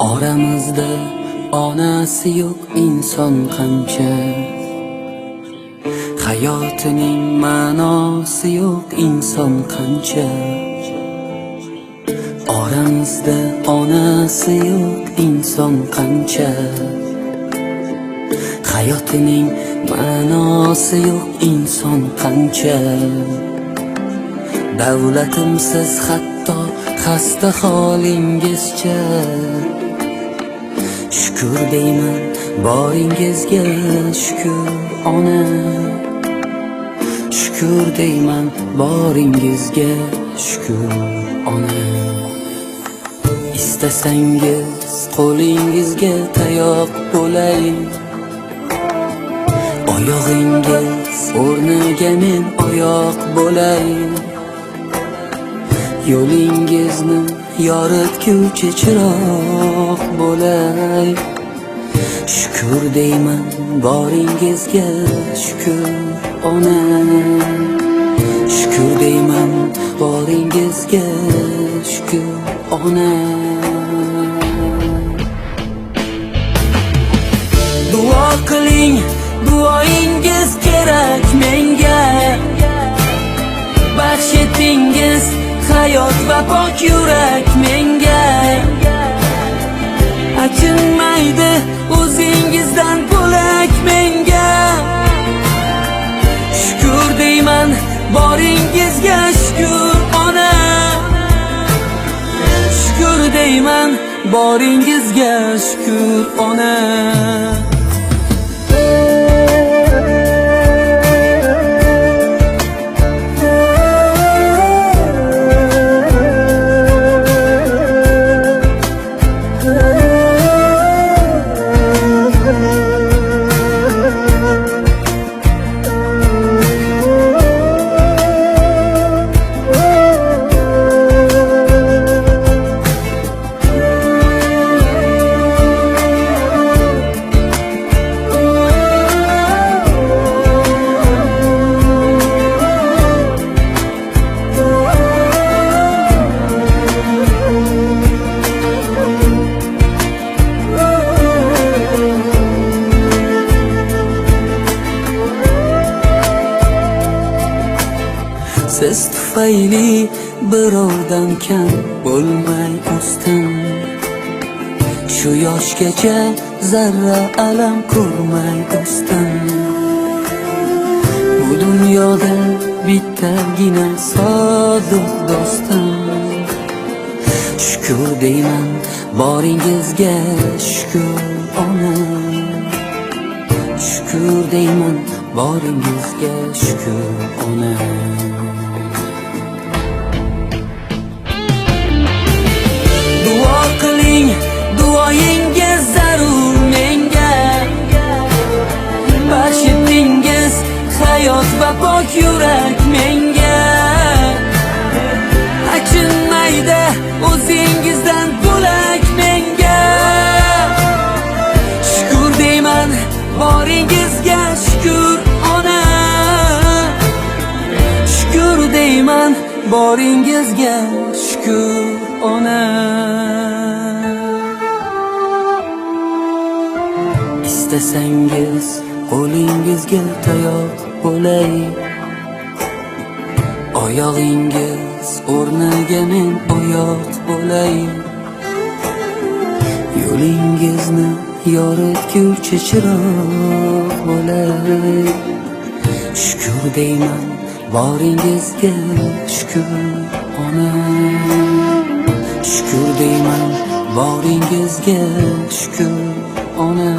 Oramizda onasi yo'q inson qancha, hayotining ma'nosi yo'q inson qancha. Oramizda onasi yo'q inson qancha, hayotining ma'nosi yo'q inson qancha. Davlatimsiz hatto xasta holingizcha, shukr deyman boringizga shukr ona. Shukr deyman boringizga shukr ona. Istasangiz qo'lingizga tayoq bo'lay, oyog'ingiz o'rniga men oyoq bo'lay. Yo'lingizni yoritguvchi chiroq bo'lay. Shukr deyman boringizga shukr ona. Shukr deyman boringizga shukr ona. Duo qiling, duoingiz kerak menga. Baxsh etingiz hayot va pok yurak menga. Achinmaydi o'zingizdan bo'lak menga. Shukr deyman boringizga shukr ona. Shukr deyman boringizga shukr ona. Siz tufayli birovdan kam bo'lmay o'sdim. Shu yoshgacha zarra alam ko'rmay o'sdim. Bu dunyoda bittagina sodiq do'stim. Shukr deyman boringizga shukr ona. Shukr deyman boringizga shukr ona. Duo qiling, duoyingiz zarur menga. Baxsh etingiz hayot va pok yurak menga. Achinmaydi o'zingizdan bo'lak menga. Shukr deyman boringizga shukr ona. Shukr deyman boringizga shukr ona. Istasangiz qo'lingizga tayoq bo'lay, oyog'ingiz o'rniga men oyoq bo'lay. Yo'lingizni yoritguvchi chiroq bo'lay. Shukr deyman boringizga shukr ona. Shukr deyman boringizga shukr ona.